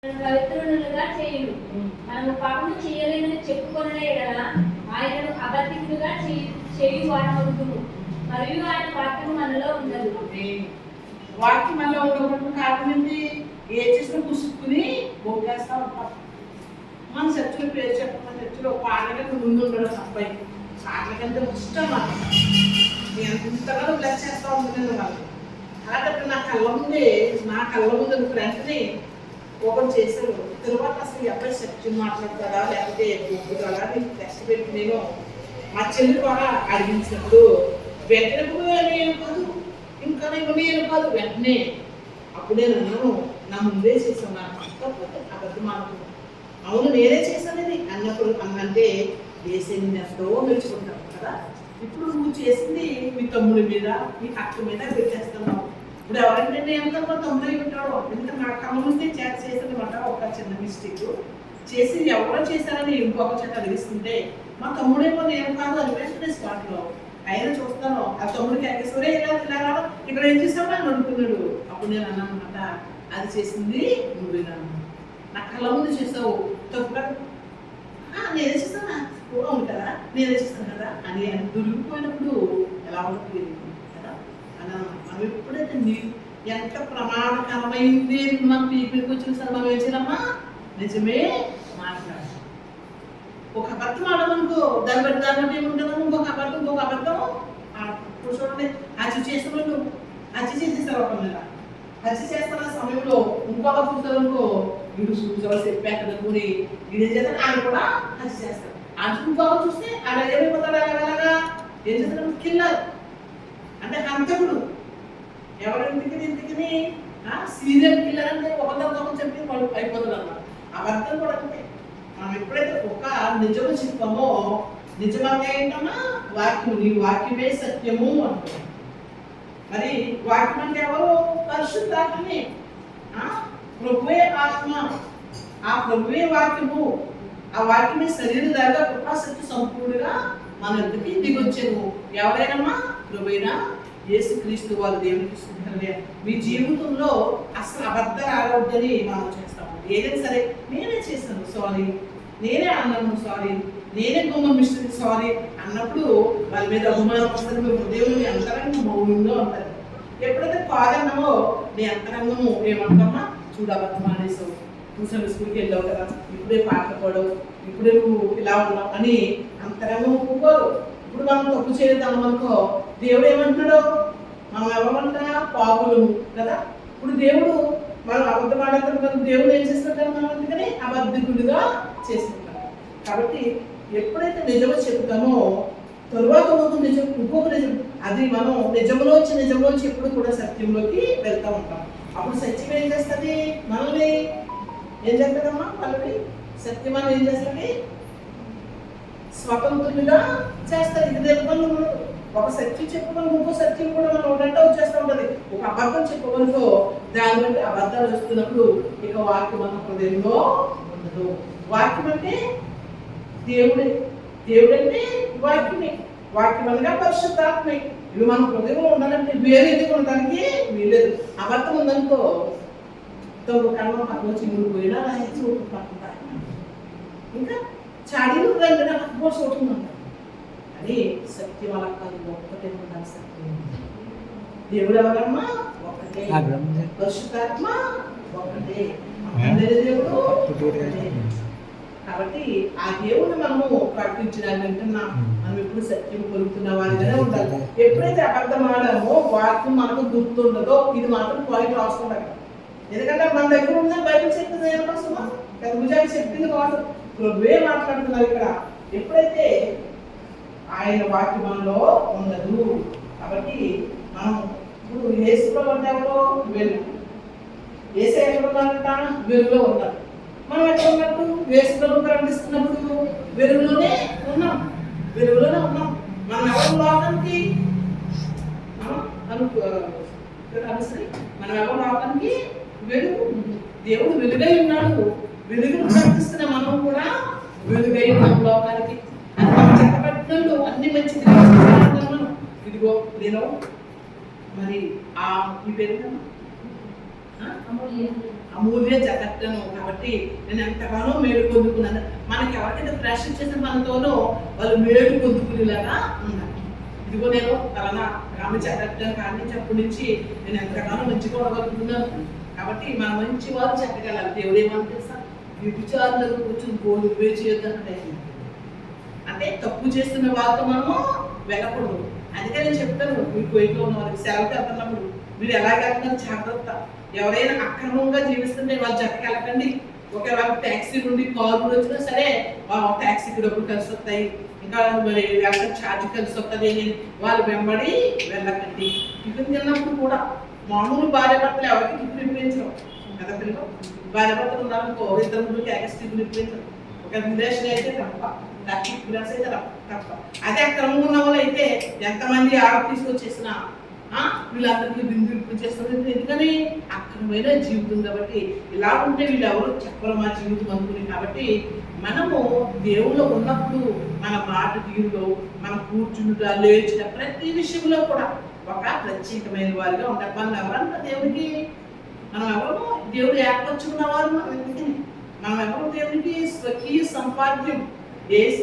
పవిత్రులుగా చేయును. మనము పాపము చేయలేదని చెప్పుకొనే ఎడల ఆయనను అబద్ధికులుగా చేయు వారమగుదుము. మరియు ఆయన వాక్యము మనలో ఉండదు. వాక్యం మనలో ఉండకుండా కారణం ఏంటి? ఏ చేసినా పుసుక్కుని బొక్కేస్తా ఉంటాం. మన చర్చలో పేరు చెప్పకుండా చర్చలో పాటలకంటే ముందు ఉండడం అబ్బాయి పాటలకంటే ఇష్టం నాకు. నేను ఎంతగానో బ్లెస్ చేస్తూ ఉంటుంది వాళ్ళు. అలాంటి నా కళ్ళ ముందు ఫ్రెండ్ని ఓపెన్ చేశారు. తర్వాత అసలు ఈ అబ్బాయి సత్యం మాట్లాడతారా లేకపోతే ఒప్పుతారా అని టెస్ట్ పెట్టి నేను మా చెల్లి కూడా అడిగించినప్పుడు వెంటనే నేను కాదు ఇంకా నేను కాదు వెంటనే అప్పుడే నన్ను నా ముందే చేశాను. నాకు అబద్ధం అనుకున్నాను. అవును నేనే చేశానని అన్నప్పుడు అన్నంటే వేసే నేను ఎంతో మెచ్చుకుంటాను కదా. ఇప్పుడు నువ్వు చేసింది మీ తమ్ముడి మీద మీ అక్క మీద పెట్టేస్తున్నావు. ఇప్పుడు ఎవరంటే నేను ఎంత తొందరగా ఉంటాడో ఎందుకంటే నా కళ్ళ ముందే చేసేదన్నమాట. ఒక చిన్న మిస్టేక్ చేసి ఎవరో చేశారని ఇంకొక చేత అడిగిస్తుంటే మా తమ్ముడేమో నేను కాదు అనిపించిన స్పాట్లో అయినా చూస్తాను. ఆ తమ్ముడికి ఎక్కసరే ఇలా ఇక్కడ ఏం చేసావు అని అనుకున్నాడు. అప్పుడు నేను అన్నాను అనమాట, అది చేసింది నువ్వేనా, నా కళ్ళ ముందు చేసావు తప్పు కదా, నేనే చేస్తానా అవును కదా నేనే చేస్తాను కదా అని దొరికిపోయినప్పుడు ఎలా ఉంటుంది కదా అన్నా. మనం ఎప్పుడైతే ఎంత ప్రమాదకరమైంది మన పీపుల్కి వచ్చిన సార్ మనం ఏం చేయాలమ్మా నిజమే మాట్లాడాలి. ఒక అబద్ధం ఆడమనుకో దాన్ని బట్టి ఏముంటుందో ఇంకొక అబద్ధం ఇప్పుడు చూడండి హత్య చేసిన వాళ్ళు హత్య చేసేస్తారు. ఒక మీద హత్య చేస్తున్న సమయంలో ఇంకొక చూస్తారనుకో వీడు చూసేవాళ్ళు చెప్పేకూరి వీడేం చేస్తారు ఆయన కూడా హత్య చేస్తారు. అది ఇంకొక చూస్తే ఆయన ఏమైపోతాడు అలాగా ఏం చేస్తారు కిల్లర్ అంటే హంతకుడు. ఎవరింటికి సీరియల్ కిల్లర్ అంటే ఒకరితో చెప్పి వాళ్ళు అయిపోతాడు అన్నమాట. అబద్ధం కూడా అంటే మనం ఎప్పుడైతే ఒక నిజము చెప్పామో నిజంగా ఏంటమ్మా వాక్యం నీ వాక్యమే సత్యము అంటున్నాం. మరి వాక్యం అంటే ఎవరు? పరిశుద్ధాత్మే, ప్రభువే ఆత్మ, ఆ ప్రభువే వాక్యము. ఆ వాక్యమే శరీరధారిగా కృపాశక్తి సంపూర్ణంగా మన ఎదుటికి దిగొచ్చాము. ఎవరైనా ప్రభువైనా యేసుక్రీస్తు వారు దేవునికి ఇస్తున్నారు. మీ జీవితంలో అసలు అబద్ధాలు ఆడవద్దని మనం చేస్తాము. ఏదైనా సరే నేనే చేశాను సారీ, నేనే అన్నాను సారీ, నేనే గుమ్మ మిస్టేక్ సారీ అన్నప్పుడు వాళ్ళ మీద అభిమానం వస్తుంది. మీ హృదయంలో అంతరంగం మౌనంగా ఉంటుంది. ఎప్పుడైతే కాదన్నావో నీ అంతరంగము ఏమంటామా చూడు అబద్ధం మానేసావు, ట్యూషన్ స్కూల్కి వెళ్ళావు కదా, ఇప్పుడే పాటలు పడవు, ఇప్పుడే నువ్వు ఇలా ఉన్నావు అని అంతరంగం ఒప్పుకోరు. ఇప్పుడు మనం తప్పు చేద్దాం అనుకో దేవుడు ఏమంటున్నాడు? మనం ఎవరంటా పాపులు కదా. ఇప్పుడు దేవుడు మనం అబద్ధం ఆడతాం, దేవుడు ఏం చేస్తుంటారు మనం అందుకని అబద్ధికులుగా చేస్తుంటారు. కాబట్టి ఎప్పుడైతే నిజమో చెప్తామో తరువాత ఇంకొక నిజం అది మనం నిజంలోంచి ఎప్పుడు కూడా సత్యంలోకి వెళ్తూ ఉంటాం. అప్పుడు సత్యం ఏం చేస్తుంది? మనల్ని ఏం చేస్తుందమ్మా? వాళ్ళని సత్యం మనం ఏం చేస్తుంది? స్వతంత్రులుగా చేస్తారు. ఇది తెలుపుకొని ఒక సత్యం చెప్పుకొని ఇంకో సత్యం కూడా మనం ఒకటంటే వచ్చేస్తూ ఉంటుంది. ఒక అబద్ధం చెప్పుకొనికో దాని బట్టి అబద్ధాలు వస్తున్నప్పుడు ఇక వాక్యం మన హృదయంలో ఉండదు. వాక్యం అంటే దేవుడంటే వాక్యమే, వాక్యం అనగా పరిశుద్ధాత్మే. ఇవి మన హృదయంలో ఉండాలంటే వేరే ఎందుకు ఉండడానికి వీలేదు. అబద్ధం ఉందనుకో తొమ్మిది కన్నా పక్కన చిమ్ముడు పోయినా చోటు పట్టుకుంటారు. ఇంకా చాడీలు రెండు పక్కన చోటు ఉంటారు. అది సత్యం అలా కాదు, ఒక్కటే ఉండాలి సత్యం. దేవుడు ఎవరమ్మా? ఒకటే. పరిశుద్ధాత్మ ఒకటే. దేవుడు ఒకటే. కాబట్టి ఆ దేవుడు మనము ప్రకటించడానికి వింటున్నాం. మనం ఎప్పుడు సత్యం కొలుపుతున్న వారిగానే ఉండాలి. ఎప్పుడైతే అబద్ధం ఆడామో వాక్యం మనకు గుర్తుండదో ఇది మాత్రం పాయింట్ రాసుకుంటాం. ఎందుకంటే మన దగ్గర ఉన్న బైబిల్ చెప్తుంది ఏమోసమా భుజానికి చెప్పింది కాదు, ప్రభువే మాట్లాడుతున్నారు ఇక్కడ. ఎప్పుడైతే ఆయన వాక్యం మనలో ఉండదు. కాబట్టి మనం ఇప్పుడు యేసులో ఉన్నప్పుడు వెలుగు, యేసు ఎక్కడ ఉన్నారంట? వెలుగులో ఉన్నారు. మనం ఎక్కడ ఉన్నట్టు? యేసులో ప్రకటిస్తున్నప్పుడు వెలుగులోనే ఉన్నాం. మనం ఎవరు లోకానికి మనం ఎవరు లోకానికి వెలుగు. దేవుడు వెలుగై ఉన్నాడు. వెలుగును ప్రకటిస్తున్న మనం కూడా వెలుగై ఉన్నాం లోకానికి. చెప్పబడినట్లు అన్ని మంచి ఇదిగో నేను మరి ఈ పేరు అమూల్య జగత్తను. కాబట్టి నేను ఎంతగానో మేలు పొందుకున్నాను. మనకి ఎవరికైతే ప్రెషర్ చేసిన మనతోనో వాళ్ళు మేలు పొందుకునేలాగా ఉన్నారు. ఇదిగో నేను తలన ఆమె చెడ్డను కారణించినప్పటి నుంచి నేను ఎంతగానో మంచిగా ఉండగలుగుతున్నాను. కాబట్టి మన మంచి వారు చెక్కగలరు. దేవుడు ఏమని తెలుసా, వ్యభిచారులకు కూర్చొని గోలు పే చేయొద్దంటే, అంటే తప్పు చేస్తున్న వాళ్ళతో మనము వెళ్ళకూడదు. అందుకే నేను చెప్తాను, మీకు వైపులో ఉన్న వాళ్ళకి సెలవుకి వెళ్తున్నప్పుడు మీరు ఎలాగెళ్తున్నారు జాగ్రత్త. ఎవరైనా అక్రమంగా జీవిస్తుంటే వాళ్ళు చెక్కగలకండి. ఒకవేళ ట్యాక్సీ నుండి కారు వచ్చినా సరే ట్యాక్సీకి డబ్బులు కలిసి వస్తాయి, ఇంకా మరి ఛార్జ్ కలిసి వస్తుంది అని వాళ్ళు వెంబడి వెళ్ళకండి. టిఫిన్ తిన్నప్పుడు కూడా మామూలు భార్య భర్తలు ఎవరికి టిఫిన్ ఇప్పించరు కదా. పిల్లలు భార్య భర్తలు ఉన్నారనుకో, ఇద్దరు ముందు ట్యాక్సీ టిఫిన్ ఇప్పించరు. ఒక రిలేషన్ అయితే తప్ప, క్లాస్ అయితే తప్ప. అదే అక్రమంగా ఉన్న వాళ్ళు అయితే ఎంతమంది ఆడ తీసుకొచ్చేసినా వీళ్ళందరికీ బిందు ఇప్పించేస్తారు. ఎందుకని అక్రమమైన జీవితం కాబట్టి. ఇలా ఉంటే వీళ్ళు ఎవరు చెప్పరు మా జీవితం అనుకుని. కాబట్టి మనము దేవుళ్ళు ఉన్నప్పుడు మన మాట తీరులో, మన కూర్చుంట లేచిన ప్రతి విషయంలో కూడా ఒక ప్రత్యేకమైన వారిగా ఉంటారు. మనం ఎవరంట దేవుడికి, మనం ఎవరు దేవుడు ఏర్పరచుకున్న వారు. మనం ఎవరు దేవుడికి స్వకీయ సంపాద్యం.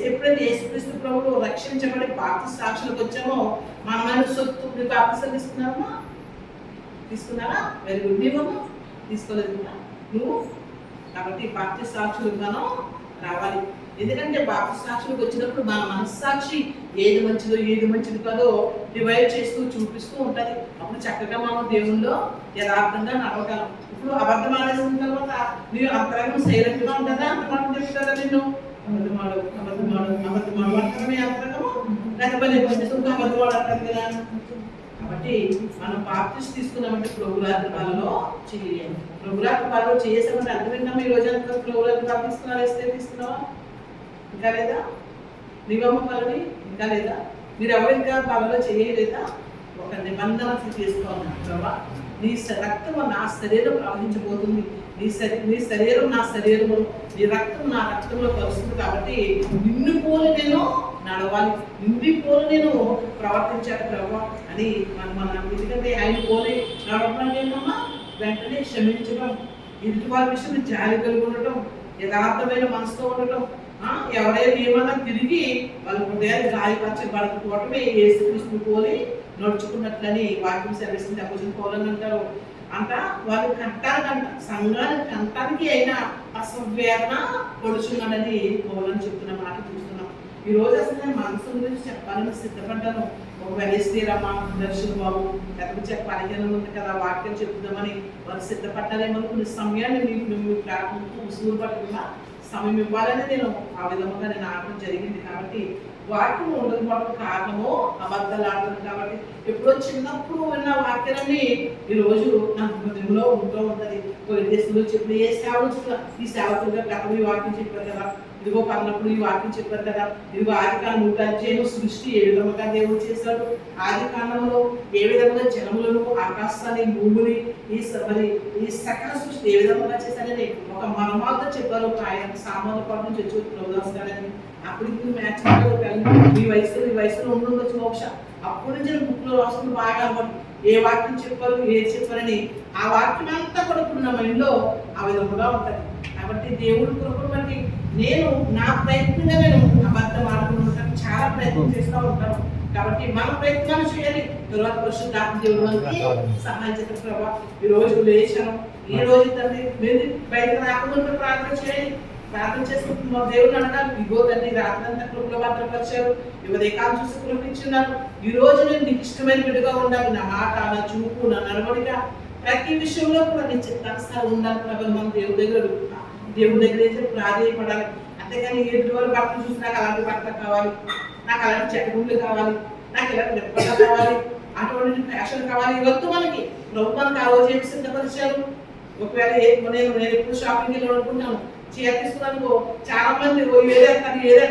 ఎప్పుడైతే యేసుక్రీస్తు ప్రభువు రక్షించబడి బాప్తిస్మ సాక్షులకు వచ్చామో మనమైన సొత్తు. మీరు బాప్తిస్మ తీసుకున్నారా? Very good. నీవు తీసుకోలేదు నువ్వు. కాబట్టి బాప్తిస్మ సాక్షులకు మనం రావాలి. ఎందుకంటే బాప్తిస్మ సాక్షులకు వచ్చినప్పుడు మన మనస్సాక్షి ఏది మంచిదో ఏది మంచిది కాదో డివైడ్ చేస్తూ చూపిస్తూ ఉంటుంది. అప్పుడు చక్కగా మనం దేవుల్లో యథార్థంగా నడవగలం. ఇప్పుడు అబద్ధం ఆడేసిన తర్వాత నీవు అంతరంగం సైలెంట్గా ఉంటుందా? అంత మాట చెప్తారా నిన్ను? అబద్ధమాడు అంతరమే అంతరంగము లేకపోతే అబద్ధమాడు అంటారు కదా. కాబట్టి మనం బాప్తిస్మ తీసుకున్నామంటే ప్రభురాత్రి పాలలో చేయాలి. ప్రభురాత్రి పాలలో చేసామంటే అర్థమైందమ్మా. ఈ రోజు అంతా ప్రభురాత్రి పాలు తీసుకున్నారా? ఇస్తే తీసుకున్నావా? ఇంకా లేదా? నిగమ పాలని ఇంకా లేదా? మీరు ఎవరు ఇంకా పాలలో చేయలేదా? ఒక నిబంధన చేసుకోవాలి. ప్రభా, నీ రక్తం నా శరీరం ప్రవహించబోతుంది, నీ శరీరం నా శరీరము, నీ రక్తం నా రక్తంలో కలుస్తుంది. కాబట్టి నిన్ను పోలి నేను నడవాలి, నిన్ను పోలి నేను ప్రవర్తించాలి ప్రభా అని మనం. ఎందుకంటే ఆయన పోలి నడవడం ఏంటమ్మా? వెంటనే క్షమించడం, ఎదుటి వారి విషయంలో జాలి కలిగి ఉండటం, యథార్థమైన మనసుతో ఉండటం. ఎవరైనా ఏమన్నా తిరిగి వాళ్ళ హృదయాన్ని గాయపరచబడకపోవటమే యేసుక్రీస్తుని పోలి నడుచుకున్నట్లని వాక్యం సెలవిస్తుంది. అపోజిట్ పౌలని అంటారు అంట, వాళ్ళు సంఘాన్ని కంటానికి అయినా అసవేదన పొడుచున్నాడని పౌలని చెప్తున్న మాట చూస్తున్నాం. ఈ రోజు అసలు నేను మనసు గురించి చెప్పాలని సిద్ధపడ్డాను. ఒక వెలిస్తీరమ్మా దర్శన బాబు లేకపోతే చెప్పాలి ఉంది కదా, వాక్యం చెప్తామని వాళ్ళు సిద్ధపడ్డారేమో. కొన్ని సమయాన్ని మీకు ఉసూరు పట్టుకున్న సమయం ఇవ్వాలని నేను ఆ విధంగా నేను ఆడటం జరిగింది. కాబట్టి వాక్యం ఉండకపోవడం కారణము అబద్ధాలు ఆడటం. కాబట్టి ఎప్పుడో చిన్నప్పుడు విన్న వాక్యాలన్నీ ఈరోజు నా హృదయంలో ఉంటూ ఉంటుంది. దేశంలో చెప్పిన ఏ సేవకులు, ఈ సేవకులుగా గతంలో ఈ వాక్యం చెప్పారు కదా, ఇదిగో పన్నప్పుడు ఈ వాక్యం చెప్పారు కదా, ఇదిగో ఆదికాండం 1 సృష్టి ఏ విధంగా దేవుడు చేశాడు, ఆదికాండంలో ఏ విధంగా జనములను, ఆకాశాన్ని, భూమిని, ఈ సకల సృష్టి ఏ విధంగా చేశాడని ఒక మర్మాలతో చెప్పారు. ఆయన సామాన్య పాటు నుంచి వచ్చి ప్రభుదాసుగారని. అప్పటికి మ్యాచ్ ఈ వయసులో ఉండొచ్చు బహుశా. అప్పటి నుంచి బుక్ లో రాసుకుని బాగా ఏ వాక్యం చెప్పారు, ఏది చెప్పారని ఆ వాక్యం అంతా కూడా ఇప్పుడు నా మైండ్లో ఆ విధంగా ఉంటుంది. కాబట్టి దేవుడి కృపను బట్టి నేను నా ప్రయత్నంగా నేను అబద్ధం ఆడుకుంటాను, చాలా ప్రయత్నం చేస్తూ ఉంటాను. కాబట్టి మన ప్రయత్నాలు చేయాలి. తర్వాత పరిశుద్ధాత్మ దేవుడు మనకి సహాయం చేస్తారు. ప్రభా, ఈ రోజు లేచాను, ఈ రోజు తండ్రి మీరు బయటకు రాకుండా ప్రార్థన చేయాలి. ప్రార్థన చేసుకుంటున్న మా దేవుడు అంటారు, ఇగో తండ్రి రాత్రి అంతా కృపలో భద్రపరిచారు, ఉదయకాలం చూసి కృపించున్నారు. ఈ రోజు నేను నీకు ఇష్టమైన బిడ్డగా ఉండాలి. నా మాట, నా చూపు, నా నడవడిక ప్రతి విషయంలో కూడా నీ చిత్తానుసారం ఉండాలి. ప్రభు మనం దేవుడి దగ్గర అయితే ప్రాధేయపడాలి. అంతేకాని ఎదుటి వాళ్ళు బట్టలు చూసి నాకు అలాంటి బట్టలు కావాలి, నాకు అలాంటి చెట్టగుండ్లు కావాలి, నాకు ఇలాంటి నిప్పలు కావాలి, అటువంటి ఫ్యాషన్ కావాలి, ఇవద్దు మనకి. ప్రభు మనకు ఆ రోజు ఏమి సిద్ధపరిచారు. ఒకవేళ నేను ఎప్పుడు షాపింగ్కి వెళ్ళి అనుకుంటాను, చీర తీసుకున్నాను చాలా మంది ఏదే